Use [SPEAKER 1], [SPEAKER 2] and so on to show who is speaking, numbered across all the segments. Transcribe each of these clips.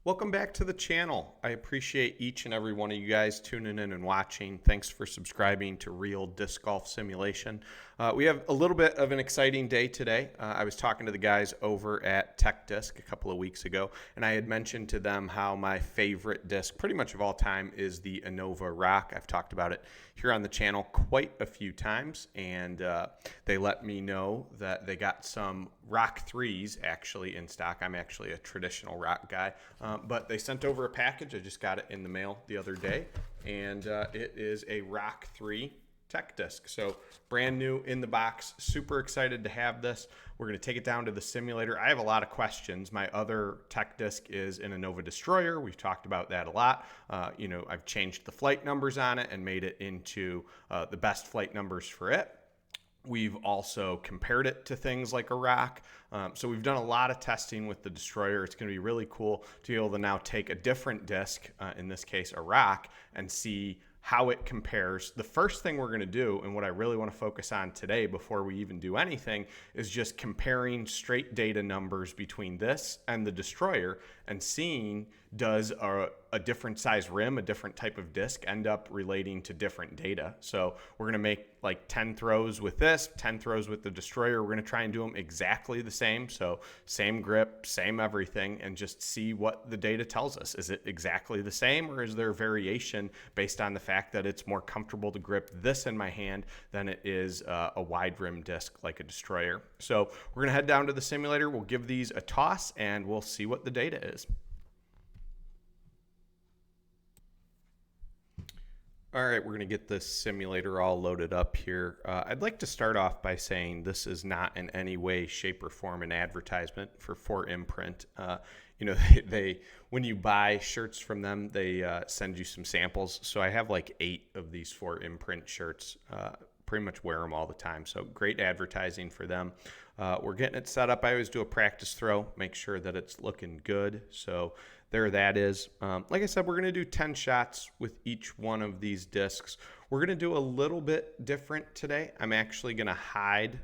[SPEAKER 1] Welcome back to the channel. I appreciate each and every one of you guys tuning in and watching. Thanks for subscribing to Real Disc Golf Simulation. We have a little bit of an exciting day today. I was talking to the guys over at TechDisc a couple of weeks ago, and I had mentioned to them how my favorite disc pretty much of all time is the Innova Roc. I've talked about it here on the channel quite a few times, and they let me know that they got some Roc 3s actually in stock. I'm actually a traditional Roc guy, but they sent over a package. I just got it in the mail the other day, and it is a Roc 3 TechDisc. So brand new in the box. Super excited to have this. We're going to take it down to the simulator. I have a lot of questions. My other TechDisc is an Innova Destroyer. We've talked about that a lot. I've changed the flight numbers on it and made it into the best flight numbers for it. We've also compared it to things like a Roc. So we've done a lot of testing with the Destroyer. It's going to be really cool to be able to now take a different disc, in this case a Roc, and see how it compares. The first thing we're going to do, and what I really want to focus on today before we even do anything, is just comparing straight data numbers between this and the Destroyer and seeing, does a different size rim, a different type of disc, end up relating to different data. So we're going to make like 10 throws with this, 10 throws with the Destroyer. We're going to try and do them exactly the same. So same grip, same everything, and just see what the data tells us. Is it exactly the same, or is there variation based on the fact that it's more comfortable to grip this in my hand than it is a wide rim disc like a Destroyer? So we're going to head down to the simulator. We'll give these a toss and we'll see what the data is. All right, we're going to get this simulator all loaded up here. I'd like to start off by saying this is not in any way, shape, or form an advertisement for 4Imprint. They when you buy shirts from them, they send you some samples. So I have like 8 of these 4Imprint shirts. Pretty much wear them all the time. So great advertising for them. We're getting it set up. I always do a practice throw, make sure that it's looking good. So there that is. Like I said, we're going to do 10 shots with each one of these discs. We're going to do a little bit different today. I'm actually going to hide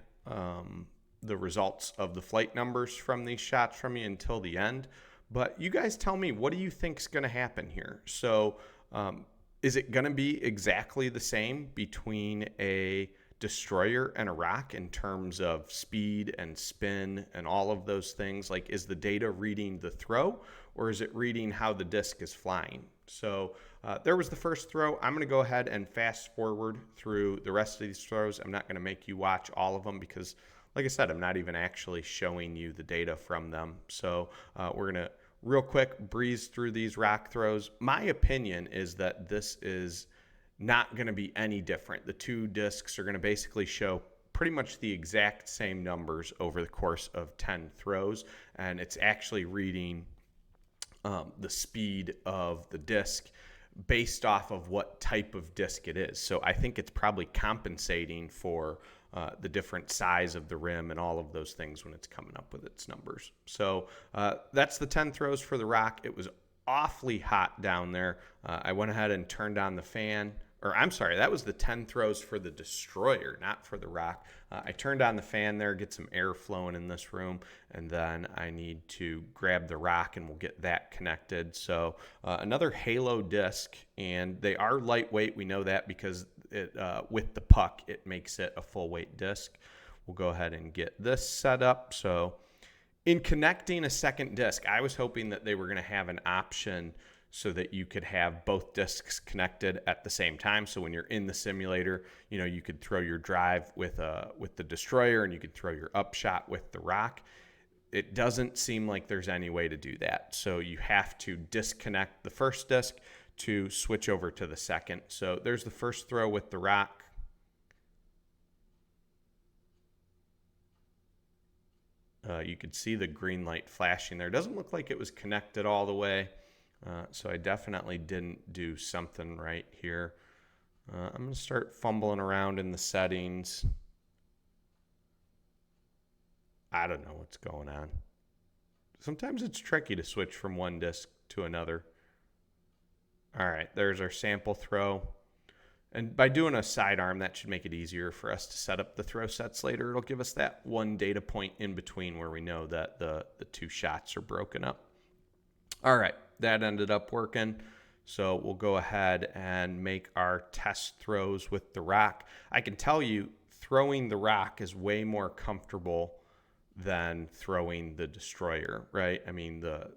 [SPEAKER 1] the results of the flight numbers from these shots from you until the end. But you guys tell me, what do you think is going to happen here? So is it going to be exactly the same between a Destroyer and a Roc in terms of speed and spin and all of those things? Like, is the data reading the throw, or is it reading how the disc is flying? So there was the first throw. I'm going to go ahead and fast forward through the rest of these throws. I'm not going to make you watch all of them because, like I said, I'm not even actually showing you the data from them. So we're going to real quick breeze through these Roc throws. My opinion is that this is not going to be any different. The two discs are going to basically show pretty much the exact same numbers over the course of 10 throws, and it's actually reading the speed of the disc based off of what type of disc it is. So I think it's probably compensating for the different size of the rim and all of those things when it's coming up with its numbers. So that's the 10 throws for the Roc. It was awfully hot down there. I went ahead and turned on the fan. Or I'm sorry, that was the 10 throws for the Destroyer, not for the Roc. I turned on the fan there, get some air flowing in this room, and then I need to grab the Roc and we'll get that connected. So another halo disc, and they are lightweight. We know that because with the puck, it makes it a full weight disc. We'll go ahead and get this set up. So in connecting a second disc, I was hoping that they were going to have an option so that you could have both discs connected at the same time. So when you're in the simulator, you could throw your drive with the Destroyer and you could throw your upshot with the Roc. It doesn't seem like there's any way to do that. So you have to disconnect the first disc to switch over to the second. So there's the first throw with the Roc. You could see the green light flashing there. It doesn't look like it was connected all the way. So I definitely didn't do something right here. I'm going to start fumbling around in the settings. I don't know what's going on. Sometimes it's tricky to switch from one disc to another. All right, there's our sample throw. And by doing a sidearm, that should make it easier for us to set up the throw sets later. It'll give us that one data point in between where we know that the two shots are broken up. All right, that ended up working. So we'll go ahead and make our test throws with the Roc. I can tell you, throwing the Roc is way more comfortable than throwing the Destroyer, right? I mean, the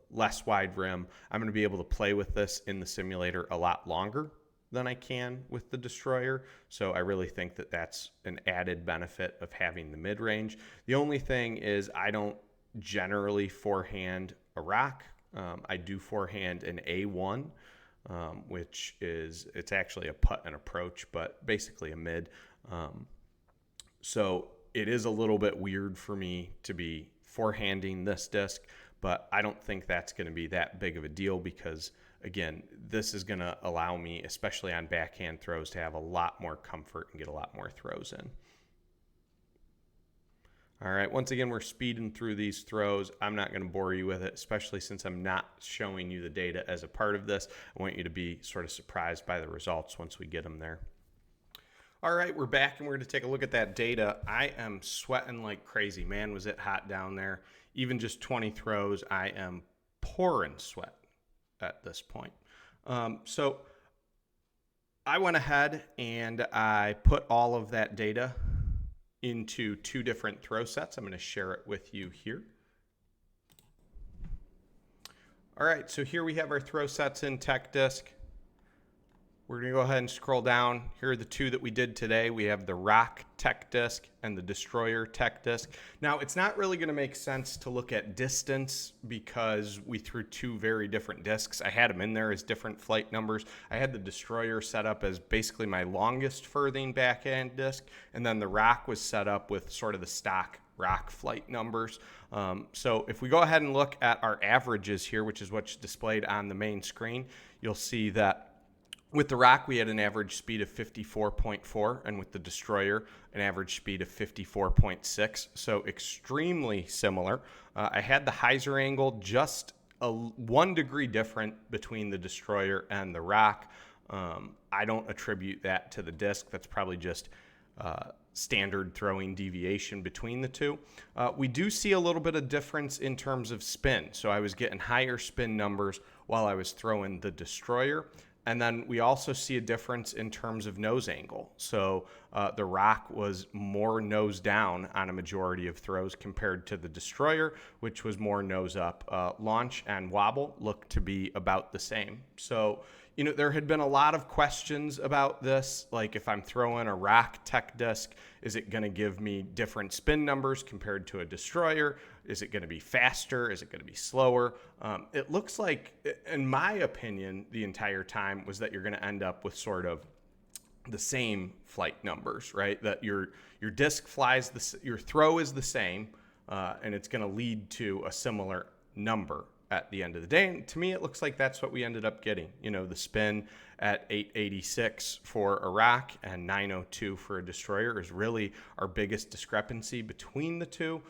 [SPEAKER 1] less wide rim, I'm going to be able to play with this in the simulator a lot longer than I can with the Destroyer. So I really think that that's an added benefit of having the mid-range. The only thing is I don't generally forehand a Roc. I do forehand an A1, which is, it's actually a putt and approach, but basically a mid. So it is a little bit weird for me to be forehanding this disc, but I don't think that's going to be that big of a deal because, again, this is going to allow me, especially on backhand throws, to have a lot more comfort and get a lot more throws in. All right, once again, we're speeding through these throws. I'm not going to bore you with it, especially since I'm not showing you the data as a part of this. I want you to be sort of surprised by the results once we get them there. All right, we're back and we're going to take a look at that data. I am sweating like crazy. Man, was it hot down there. Even just 20 throws, I am pouring sweat at this point. So I went ahead and I put all of that data into two different throw sets. I'm going to share it with you here. All right, so here we have our throw sets in TechDisc. We're going to go ahead and scroll down. Here are the two that we did today. We have the Roc TechDisc and the Destroyer TechDisc. Now, it's not really going to make sense to look at distance because we threw two very different discs. I had them in there as different flight numbers. I had the Destroyer set up as basically my longest furthing backhand disc, and then the Roc was set up with sort of the stock Roc flight numbers. So if we go ahead and look at our averages here, which is what's displayed on the main screen, you'll see that with the Roc, we had an average speed of 54.4, and with the Destroyer, an average speed of 54.6, so extremely similar. I had the hyzer angle just 1 degree different between the Destroyer and the Roc. I don't attribute that to the disc. That's probably just standard throwing deviation between the two. We do see a little bit of difference in terms of spin, so I was getting higher spin numbers while I was throwing the Destroyer. And then we also see a difference in terms of nose angle. So the Roc was more nose down on a majority of throws compared to the Destroyer, which was more nose up. Launch and wobble look to be about the same. So, you know, there had been a lot of questions about this, like if I'm throwing a Roc TechDisc, is it going to give me different spin numbers compared to a Destroyer? Is it going to be faster? Is it going to be slower? It looks like, in my opinion, the entire time was that you're going to end up with sort of the same flight numbers, right? That your disc flies, your throw is the same, and it's going to lead to a similar number at the end of the day. And to me, it looks like that's what we ended up getting. You know, the spin at 886 for a Roc and 902 for a Destroyer is really our biggest discrepancy between the two.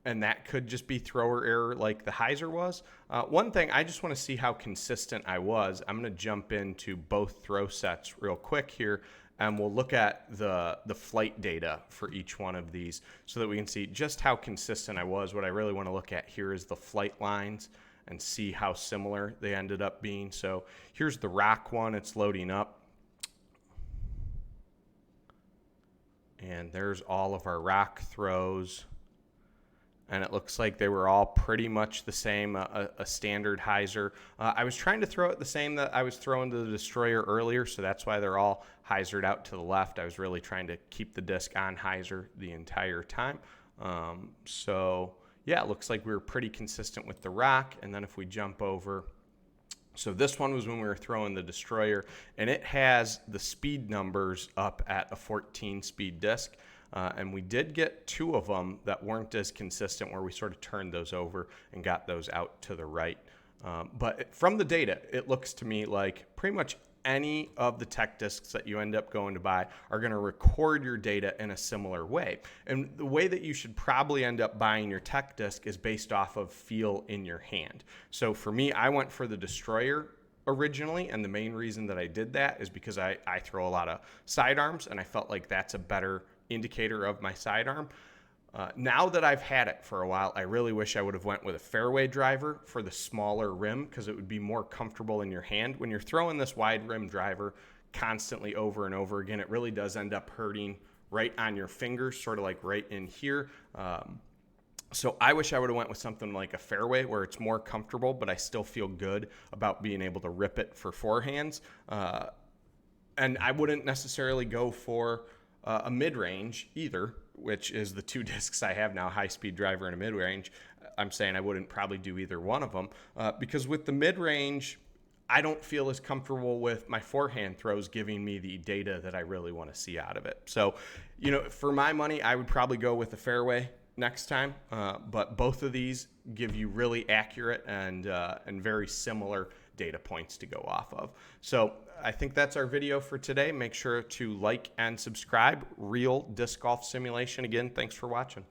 [SPEAKER 1] And that could just be thrower error like the hyzer was. One thing, I just want to see how consistent I was. I'm going to jump into both throw sets real quick here, and we'll look at the flight data for each one of these so that we can see just how consistent I was. What I really want to look at here is the flight lines and see how similar they ended up being. So here's the Roc one. It's loading up. And there's all of our Roc throws. And it looks like they were all pretty much the same, a standard hyzer. I was trying to throw it the same that I was throwing to the Destroyer earlier, so that's why they're all hyzered out to the left. I was really trying to keep the disc on hyzer the entire time. So, yeah, it looks like we were pretty consistent with the Roc. And then if we jump over, so this one was when we were throwing the Destroyer, and it has the speed numbers up at a 14-speed disc. And we did get two of them that weren't as consistent, where we sort of turned those over and got those out to the right. But from the data, it looks to me like pretty much any of the tech discs that you end up going to buy are going to record your data in a similar way. And the way that you should probably end up buying your tech disc is based off of feel in your hand. So for me, I went for the Destroyer originally, and the main reason that I did that is because I throw a lot of sidearms, and I felt like that's a better indicator of my sidearm. Now that I've had it for a while, I really wish I would have went with a fairway driver for the smaller rim because it would be more comfortable in your hand. When you're throwing this wide rim driver constantly over and over again, it really does end up hurting right on your fingers, sort of like right in here. So I wish I would have went with something like a fairway where it's more comfortable, but I still feel good about being able to rip it for forehands. And I wouldn't necessarily go for a mid-range either, which is the two discs I have now, high-speed driver and a mid-range. I'm saying I wouldn't probably do either one of them because with the mid-range, I don't feel as comfortable with my forehand throws giving me the data that I really want to see out of it. So, you know, for my money, I would probably go with the fairway next time. But both of these give you really accurate and very similar data points to go off of. So I think that's our video for today. Make sure to like and subscribe. Real disc golf simulation. Again, thanks for watching.